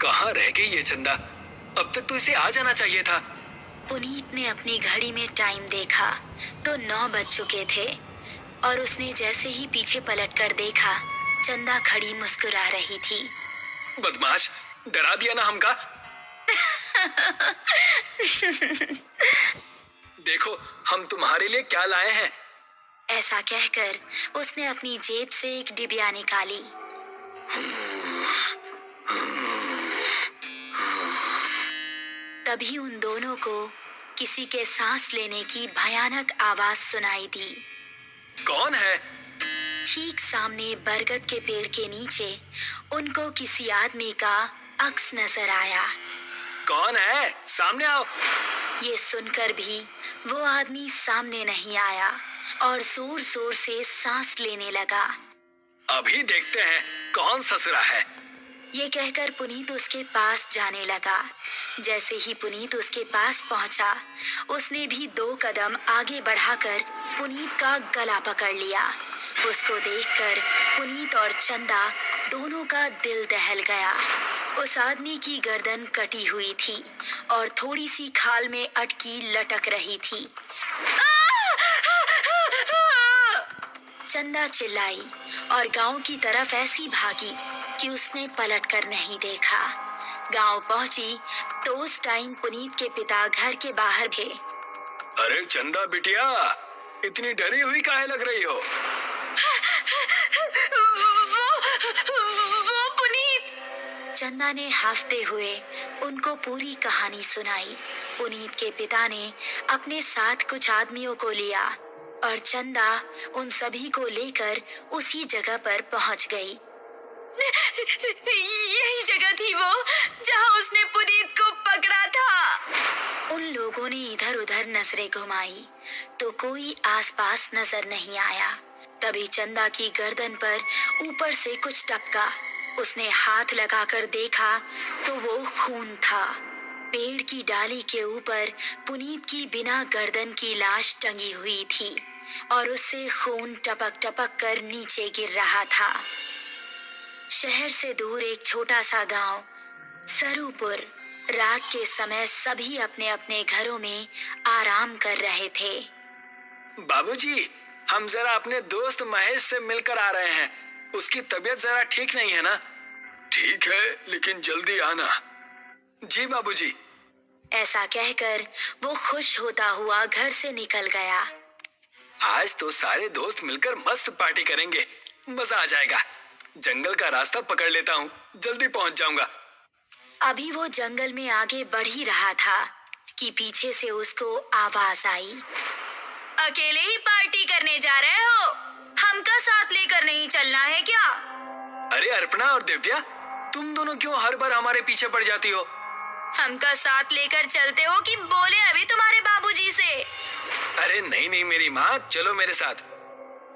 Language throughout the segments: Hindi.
कहाँ रह गई ये चंदा? अब तक तो इसे आ जाना चाहिए था। पुनीत ने अपनी घड़ी में टाइम देखा तो 9 बज चुके थे और उसने जैसे ही पीछे पलटकर देखा, चंदा खड़ी मुस्कुरा रही थी। बदमाश, डरा दिया ना हमका। देखो, हम तुम्हारे लिए क्या लाए हैं। ऐसा कहकर उसने अपनी जेब से एक डिबिया निकाली। तभी उन दोनों को किसी के सांस लेने की भयानक आवाज सुनाई दी। कौन है? ठीक सामने बरगद के पेड़ के नीचे उनको किसी आदमी का अक्स नजर आया। कौन है? सामने आओ। ये सुनकर भी वो आदमी सामने नहीं आया और जोर जोर से सांस लेने लगा। अभी देखते हैं कौन ससुरा है। ये कहकर पुनीत उसके पास जाने लगा। जैसे ही पुनीत उसके पास पहुंचा, उसने भी 2 कदम आगे बढ़ाकर पुनीत का गला पकड़ लिया। उसको देखकर पुनीत और चंदा दोनों का दिल दहल गया। उस आदमी की गर्दन कटी हुई थी और थोड़ी सी खाल में अटकी लटक रही थी। चंदा चिल्लाई और गांव की तरफ ऐसी भागी कि उसने पलटकर नहीं देखा। गांव पहुंची तो उस टाइम पुनीत के पिता घर के बाहर थे। अरे चंदा बिटिया, इतनी डरी हुई काहे लग रही हो? वो पुनीत! चंदा ने हाफते हुए उनको पूरी कहानी सुनाई। पुनीत के पिता ने अपने साथ कुछ आदमियों को लिया और चंदा उन सभी को लेकर उसी जगह पर पहुंच गई। यही जगह थी वो जहां उसने पुनीत को पकड़ा था। उन लोगों ने इधर उधर नजरें घुमाई तो कोई आसपास नजर नहीं आया। तभी चंदा की गर्दन पर ऊपर से कुछ टपका। उसने हाथ लगाकर देखा तो वो खून था। पेड़ की डाली के ऊपर पुनीत की बिना गर्दन की लाश टंगी हुई थी और उससे खून टपक टपक कर नीचे गिर रहा था। शहर से दूर एक छोटा सा गांव सरूपुर। रात के समय सभी अपने अपने घरों में आराम कर रहे थे। बाबूजी, हम जरा अपने दोस्त महेश से मिलकर आ रहे हैं। उसकी तबीयत जरा ठीक नहीं है ना? ठीक है, लेकिन जल्दी आना। जी बाबूजी। ऐसा कहकर वो खुश होता हुआ घर से निकल गया। आज तो सारे दोस्त मिलकर मस्त पार्टी करेंगे, मजा आ जाएगा। जंगल का रास्ता पकड़ लेता हूँ, जल्दी पहुँच जाऊंगा। अभी वो जंगल में आगे बढ़ ही रहा था कि पीछे से उसको आवाज आई। अकेले ही पार्टी करने जा रहे हो? हमका साथ लेकर नहीं चलना है क्या? अरे अर्पणा और दिव्या, तुम दोनों क्यों हर बार हमारे पीछे पड़ जाती हो? हमका साथ लेकर चलते हो कि बोले अभी तुम्हारे बाबूजी से? अरे नहीं नहीं मेरी माँ, चलो मेरे साथ।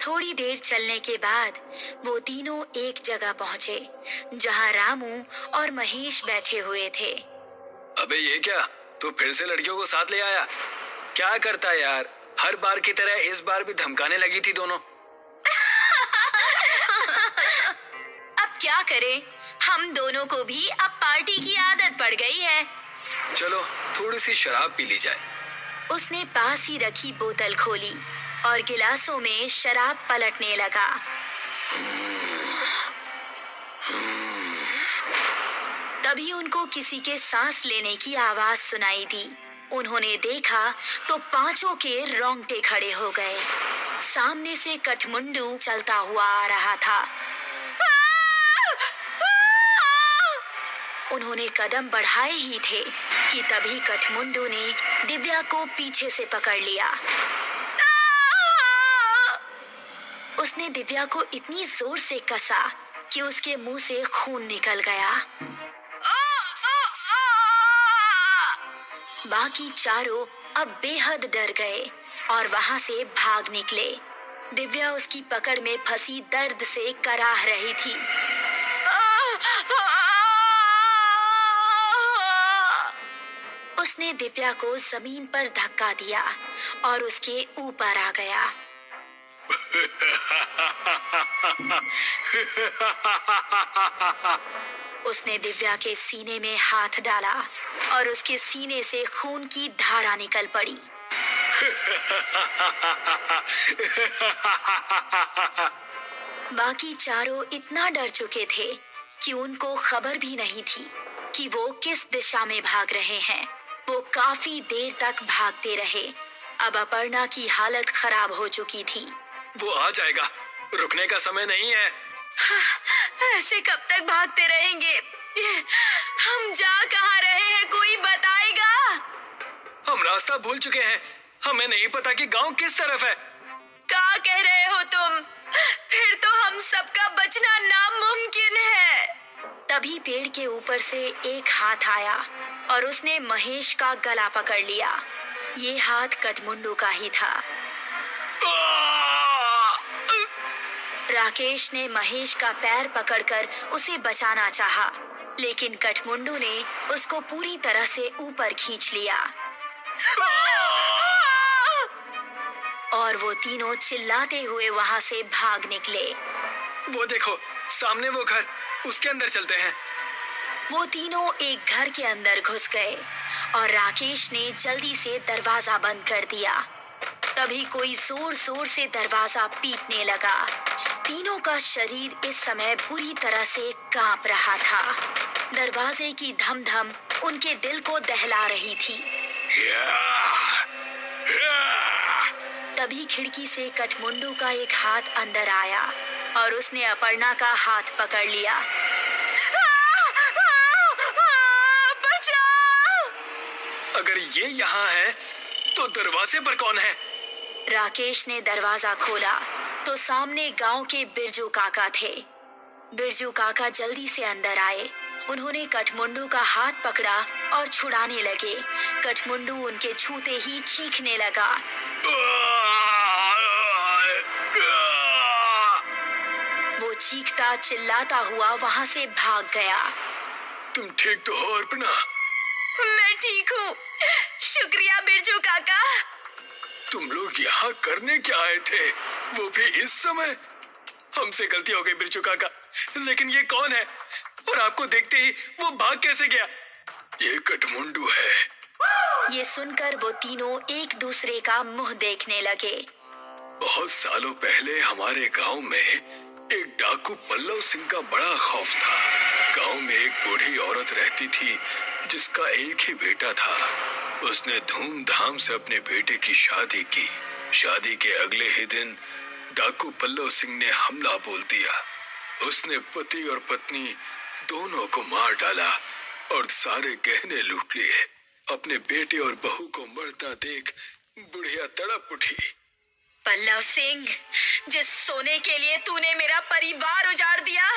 थोड़ी देर चलने के बाद वो तीनों एक जगह पहुंचे जहां रामू और महेश बैठे हुए थे। अबे ये क्या, तू फिर से लड़कियों को साथ ले आया? क्या करता है यार, हर बार की तरह इस बार भी धमकाने लगी थी दोनों। अब क्या करें, हम दोनों को भी अब पार्टी की आदत पड़ गई है। चलो थोड़ी सी शराब पी ली जाए। उसने पास ही रखी बोतल खोली और गिलासों में शराब पलटने लगा। तभी उनको किसी के सांस लेने की आवाज सुनाई दी। उन्होंने देखा तो पांचों के रोंगटे खड़े हो गए। सामने से कठमुंडू चलता हुआ आ रहा था। उन्होंने कदम बढ़ाए ही थे कि तभी कठमुंडू ने दिव्या को पीछे से पकड़ लिया। उसने दिव्या को इतनी जोर से कसा कि उसके मुंह से खून निकल गया। बाकी चारों अब बेहद डर गए और वहां से भाग निकले। दिव्या उसकी पकड़ में फंसी दर्द से कराह रही थी। उसने दिव्या को जमीन पर धक्का दिया और उसके ऊपर आ गया। उसने दिव्या के सीने में हाथ डाला और उसके सीने से खून की धारा निकल पड़ी। बाकी चारों इतना डर चुके थे कि उनको खबर भी नहीं थी कि वो किस दिशा में भाग रहे हैं। वो काफी देर तक भागते रहे। अब अपर्णा की हालत खराब हो चुकी थी। वो आ जाएगा, रुकने का समय नहीं है। ऐसे कब तक भागते रहेंगे? हम जा कहाँ रहे हैं, कोई बताएगा? हम रास्ता भूल चुके हैं, हमें नहीं पता कि गांव किस तरफ है। क्या कह रहे हो तुम? फिर तो हम सबका बचना नामुमकिन है। तभी पेड़ के ऊपर से एक हाथ आया और उसने महेश का गला पकड़ लिया। ये हाथ कठमुंडू का ही था। राकेश ने महेश का पैर पकड़कर उसे बचाना चाहा, लेकिन कठमुंडू ने उसको पूरी तरह से ऊपर खींच लिया और वो तीनों चिल्लाते हुए वहां से भाग निकले। वो देखो, सामने वो घर, उसके अंदर चलते हैं। वो तीनों एक घर के अंदर घुस गए और राकेश ने जल्दी से दरवाजा बंद कर दिया। तभी कोई जोर जोर से दरवाजा पीटने लगा। तीनों का शरीर इस समय पूरी तरह से कांप रहा था। दरवाजे की धम धम उनके दिल को दहला रही थी। तभी खिड़की से कठमुंडू का एक हाथ अंदर आया और उसने अपर्णा का हाथ पकड़ लिया। बचाओ! अगर ये यहाँ है तो दरवाजे पर कौन है? राकेश ने दरवाजा खोला तो सामने गांव के बिरजू काका थे। बिरजू काका जल्दी से अंदर आए। उन्होंने कठमुंडू का हाथ पकड़ा और छुड़ाने लगे। कठमुंडू उनके छूते ही चीखने लगा। वो चीखता चिल्लाता हुआ वहां से भाग गया। तुम ठीक तो हो अर्पणा? मैं ठीक हूँ, शुक्रिया बिरजू काका। तुम लोग यहाँ करने क्या आए थे, वो भी इस समय? हमसे गलती हो गई बिरजू काका, लेकिन ये कौन है और आपको देखते ही वो भाग कैसे गया? ये कठमुंडू है। ये सुनकर वो तीनों एक दूसरे का मुंह देखने लगे। बहुत सालों पहले हमारे गांव में एक डाकू पल्लव सिंह का बड़ा खौफ था। गांव में एक बूढ़ी औरत रहती थी जिसका एक ही बेटा था। उसने धूमधाम से अपने बेटे की शादी की। शादी के अगले ही दिन डाकू पल्लव सिंह ने हमला बोल दिया। उसने पति और पत्नी दोनों को मार डाला और सारे गहने लूट लिए। अपने बेटे और बहू को मरता देख बुढ़िया तड़प उठी। पल्लव सिंह, जिस सोने के लिए तूने मेरा परिवार उजाड़ दिया,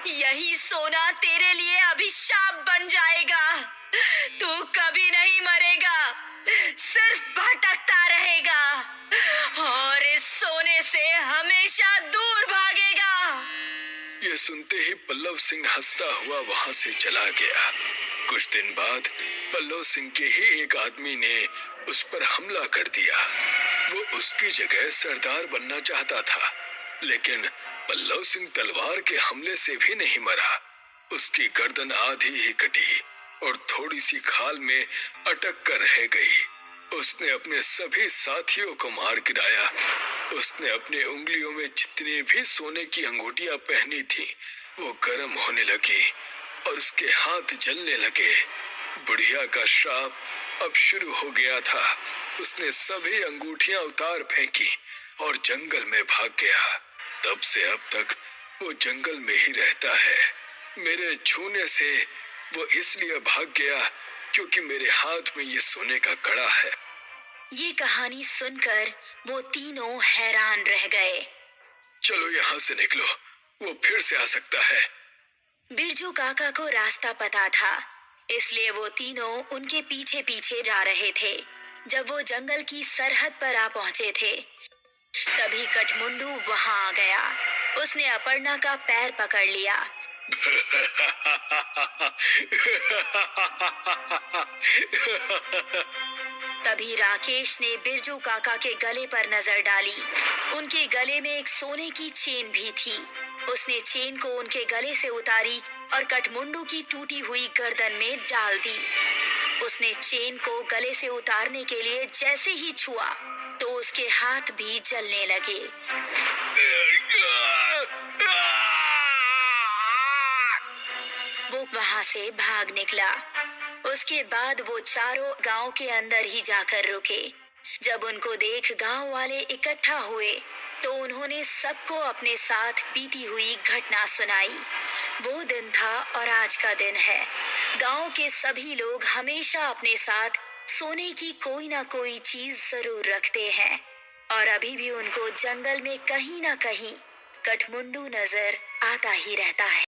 यही सोना तेरे लिए अभिशाप बन जाएगा। तू कभी नहीं मरेगा, सिर्फ भटकता रहेगा और इस सोने से हमेशा दूर भागेगा। ये सुनते ही पल्लव सिंह हंसता हुआ वहां से चला गया। कुछ दिन बाद पल्लव सिंह के ही एक आदमी ने उस पर हमला कर दिया। वो उसकी जगह सरदार बनना चाहता था, लेकिन पल्लव सिंह तलवार के हमले से भी नहीं मरा। उसकी गर्दन आधी ही कटी और थोड़ी सी खाल में अटक कर रह गई। उसने अपने सभी साथियों को मार गिराया। उसने अपने उंगलियों में जितने भी सोने की अंगूठियां पहनी थी वो गर्म होने लगी और उसके हाथ जलने लगे। बुढ़िया का श्राप अब शुरू हो गया था। उसने सभी अंगूठियां उतार फेंकी और जंगल में भाग गया। तब से अब तक वो जंगल में ही रहता है। मेरे छूने से वो इसलिए भाग गया क्योंकि मेरे हाथ में ये सोने का कड़ा है। ये कहानी सुनकर वो तीनों हैरान रह गए। चलो यहाँ से निकलो, वो फिर से आ सकता है। बिरजू काका को रास्ता पता था, इसलिए वो तीनों उनके पीछे पीछे जा रहे थे। जब वो जंगल की सरहद पर आ पहुंचे थे, तभी कठमुंडू वहां आ गया। उसने अपर्णा का पैर पकड़ लिया। तभी राकेश ने बिरजू काका के गले पर नजर डाली। उनके गले में एक सोने की चेन भी थी उसने चेन को उनके गले से उतारी और कठमुंडू की टूटी हुई गर्दन में डाल दी। उसने चेन को गले से उतारने के लिए जैसे ही छुआ तो उसके हाथ भी जलने लगे। वो वहां से भाग निकला। उसके बाद वो चारों गांव के अंदर ही जाकर रुके। जब उनको देख गांव वाले इकट्ठा हुए तो उन्होंने सबको अपने साथ बीती हुई घटना सुनाई। वो दिन था और आज का दिन है। गांव के सभी लोग हमेशा अपने साथ सोने की कोई ना कोई चीज जरूर रखते हैं और अभी भी उनको जंगल में कहीं ना कहीं कठमुंडू नजर आता ही रहता है।